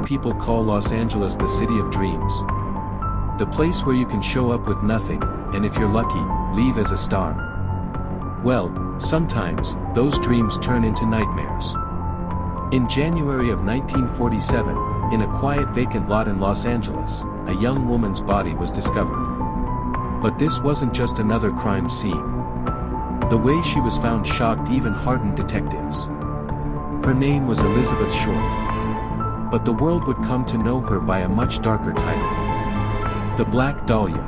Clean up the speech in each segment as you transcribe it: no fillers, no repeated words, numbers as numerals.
people call Los Angeles the city of dreams. The place where you can show up with nothing, and if you're lucky, leave as a star. Well, sometimes, those dreams turn into nightmares. In January of 1947, in a quiet vacant lot in Los Angeles, a young woman's body was discovered. But this wasn't just another crime scene. The way she was found shocked even hardened detectives. Her name was Elizabeth Short. But the world would come to know her by a much darker title. The Black Dahlia.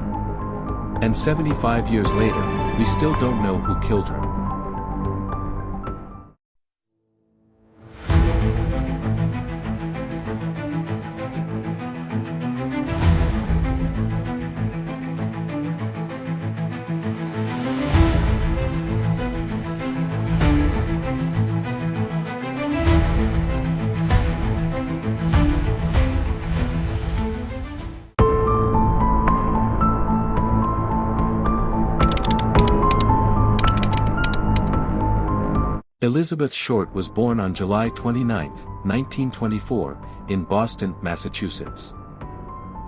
And 75 years later, we still don't know who killed her. Elizabeth Short was born on July 29, 1924, in Boston, Massachusetts.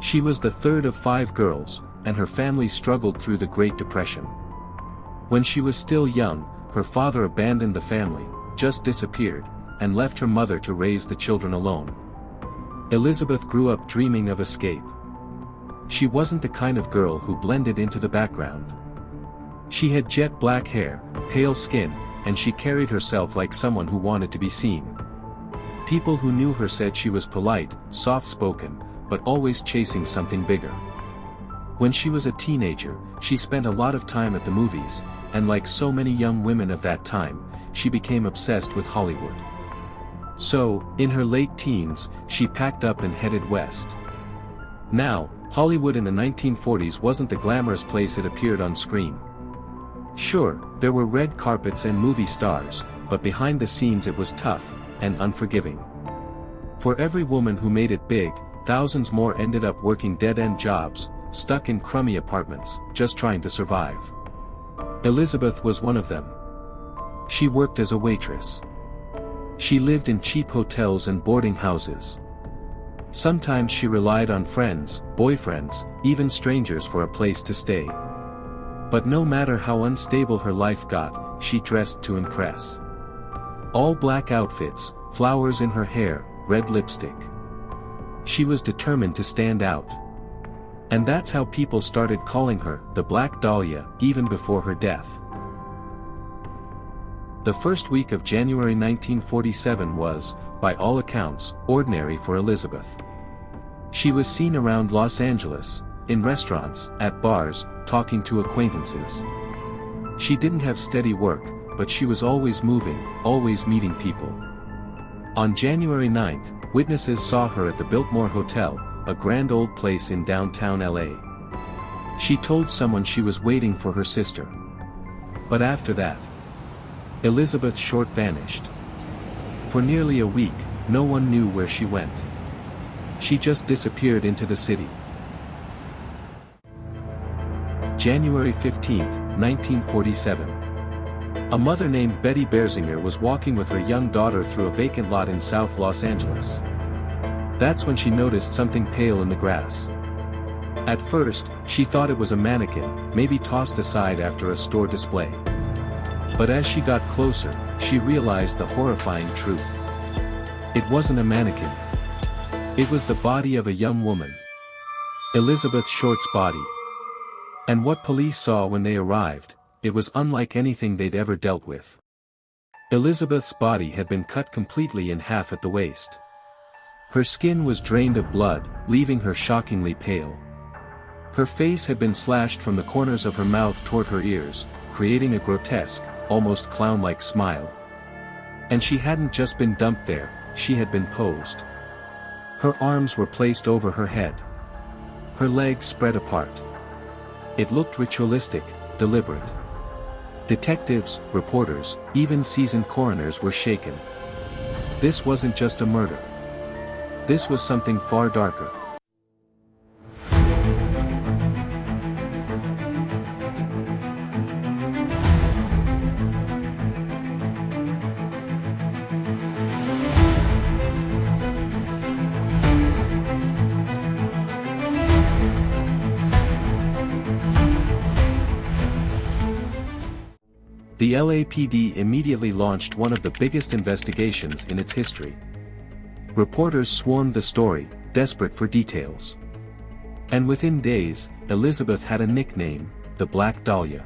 She was the third of 5 girls, and her family struggled through the Great Depression. When she was still young, her father abandoned the family, just disappeared, and left her mother to raise the children alone. Elizabeth grew up dreaming of escape. She wasn't the kind of girl who blended into the background. She had jet black hair, pale skin, and she carried herself like someone who wanted to be seen. People who knew her said she was polite, soft-spoken, but always chasing something bigger. When she was a teenager, she spent a lot of time at the movies, and like so many young women of that time, she became obsessed with Hollywood. So, in her late teens, she packed up and headed west. Now, Hollywood in the 1940s wasn't the glamorous place it appeared on screen. Sure, there were red carpets and movie stars, but behind the scenes it was tough, and unforgiving. For every woman who made it big, thousands more ended up working dead-end jobs, stuck in crummy apartments, just trying to survive. Elizabeth was one of them. She worked as a waitress. She lived in cheap hotels and boarding houses. Sometimes she relied on friends, boyfriends, even strangers for a place to stay. But no matter how unstable her life got, she dressed to impress. All black outfits, flowers in her hair, red lipstick. She was determined to stand out. And that's how people started calling her the Black Dahlia, even before her death. The first week of January 1947 was, by all accounts, ordinary for Elizabeth. She was seen around Los Angeles, in restaurants, at bars, talking to acquaintances. She didn't have steady work, but she was always moving, always meeting people. On January 9th, witnesses saw her at the Biltmore Hotel, a grand old place in downtown LA. She told someone she was waiting for her sister. But after that, Elizabeth Short vanished. For nearly a week, no one knew where she went. She just disappeared into the city. January 15, 1947. A mother named Betty Berzinger was walking with her young daughter through a vacant lot in South Los Angeles. That's when she noticed something pale in the grass. At first, she thought it was a mannequin, maybe tossed aside after a store display. But as she got closer, she realized the horrifying truth. It wasn't a mannequin. It was the body of a young woman. Elizabeth Short's body. And what police saw when they arrived, it was unlike anything they'd ever dealt with. Elizabeth's body had been cut completely in half at the waist. Her skin was drained of blood, leaving her shockingly pale. Her face had been slashed from the corners of her mouth toward her ears, creating a grotesque, almost clown-like smile. And she hadn't just been dumped there, she had been posed. Her arms were placed over her head. Her legs spread apart. It looked ritualistic, deliberate. Detectives, reporters, even seasoned coroners were shaken. This wasn't just a murder. This was something far darker. The LAPD immediately launched one of the biggest investigations in its history. Reporters swarmed the story, desperate for details. And within days, Elizabeth had a nickname, the Black Dahlia.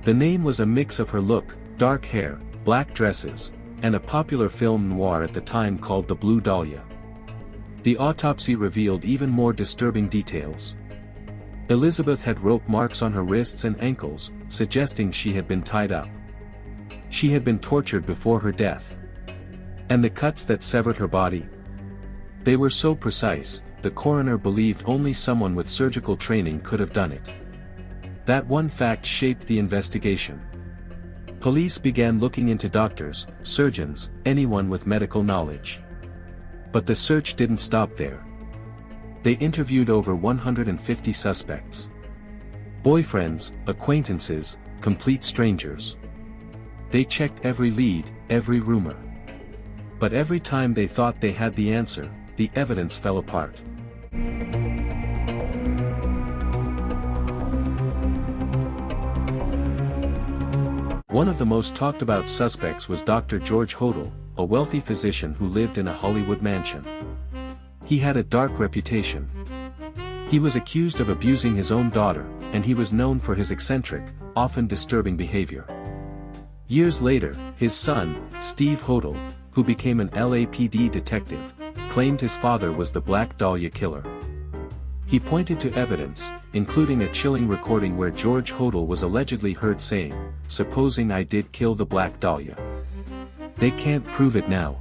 The name was a mix of her look, dark hair, black dresses, and a popular film noir at the time called The Blue Dahlia. The autopsy revealed even more disturbing details. Elizabeth had rope marks on her wrists and ankles, suggesting she had been tied up. She had been tortured before her death. And the cuts that severed her body? They were so precise, the coroner believed only someone with surgical training could have done it. That one fact shaped the investigation. Police began looking into doctors, surgeons, anyone with medical knowledge. But the search didn't stop there. They interviewed over 150 suspects. Boyfriends, acquaintances, complete strangers. They checked every lead, every rumor. But every time they thought they had the answer, the evidence fell apart. One of the most talked about suspects was Dr. George Hodel, a wealthy physician who lived in a Hollywood mansion. He had a dark reputation. He was accused of abusing his own daughter, and he was known for his eccentric, often disturbing behavior. Years later, his son, Steve Hodel, who became an LAPD detective, claimed his father was the Black Dahlia killer. He pointed to evidence, including a chilling recording where George Hodel was allegedly heard saying, "Supposing I did kill the Black Dahlia. They can't prove it now."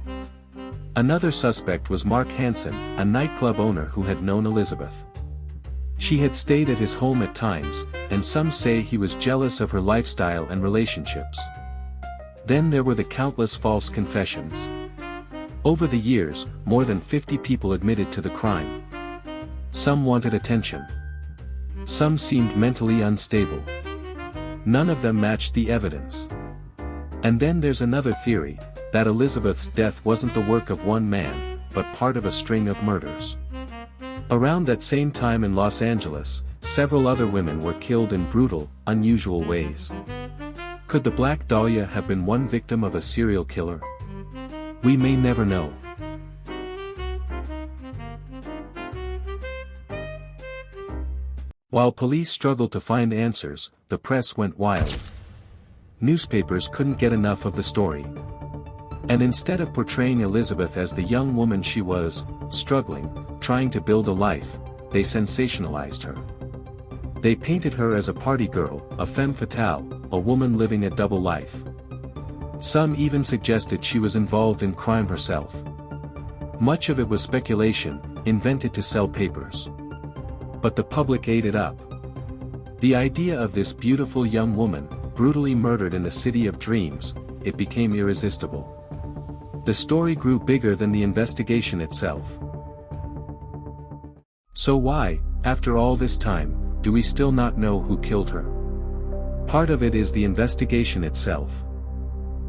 Another suspect was Mark Hansen, a nightclub owner who had known Elizabeth. She had stayed at his home at times, and some say he was jealous of her lifestyle and relationships. Then there were the countless false confessions. Over the years, more than 50 people admitted to the crime. Some wanted attention. Some seemed mentally unstable. None of them matched the evidence. And then there's another theory, that Elizabeth's death wasn't the work of one man, but part of a string of murders. Around that same time in Los Angeles, several other women were killed in brutal, unusual ways. Could the Black Dahlia have been one victim of a serial killer? We may never know. While police struggled to find answers, the press went wild. Newspapers couldn't get enough of the story. And instead of portraying Elizabeth as the young woman she was, struggling, trying to build a life, they sensationalized her. They painted her as a party girl, a femme fatale, a woman living a double life. Some even suggested she was involved in crime herself. Much of it was speculation, invented to sell papers. But the public ate it up. The idea of this beautiful young woman, brutally murdered in the city of dreams, it became irresistible. The story grew bigger than the investigation itself. So why, after all this time, do we still not know who killed her? Part of it is the investigation itself.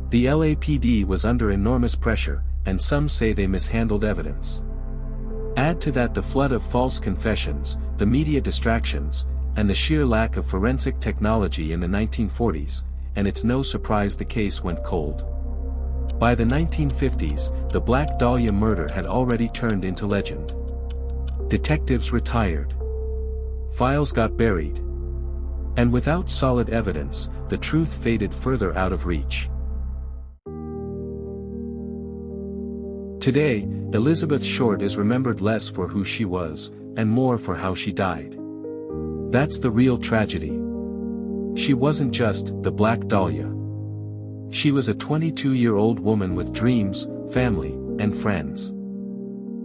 The LAPD was under enormous pressure, and some say they mishandled evidence. Add to that the flood of false confessions, the media distractions, and the sheer lack of forensic technology in the 1940s, and it's no surprise the case went cold. By the 1950s, the Black Dahlia murder had already turned into legend. Detectives retired. Files got buried. And without solid evidence, the truth faded further out of reach. Today, Elizabeth Short is remembered less for who she was, and more for how she died. That's the real tragedy. She wasn't just the Black Dahlia. She was a 22-year-old woman with dreams, family, and friends.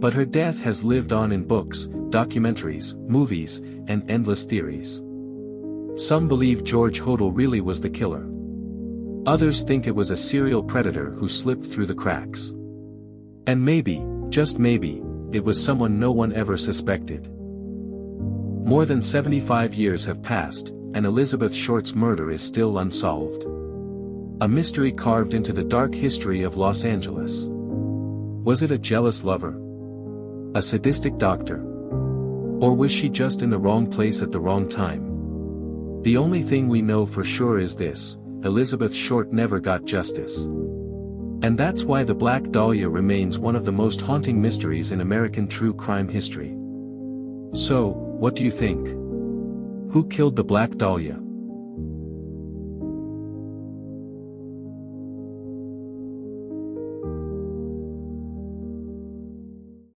But her death has lived on in books, documentaries, movies, and endless theories. Some believe George Hodel really was the killer. Others think it was a serial predator who slipped through the cracks. And maybe, just maybe, it was someone no one ever suspected. More than 75 years have passed, and Elizabeth Short's murder is still unsolved. A mystery carved into the dark history of Los Angeles. Was it a jealous lover? A sadistic doctor? Or was she just in the wrong place at the wrong time? The only thing we know for sure is this: Elizabeth Short never got justice. And that's why the Black Dahlia remains one of the most haunting mysteries in American true crime history. So, what do you think? Who killed the Black Dahlia?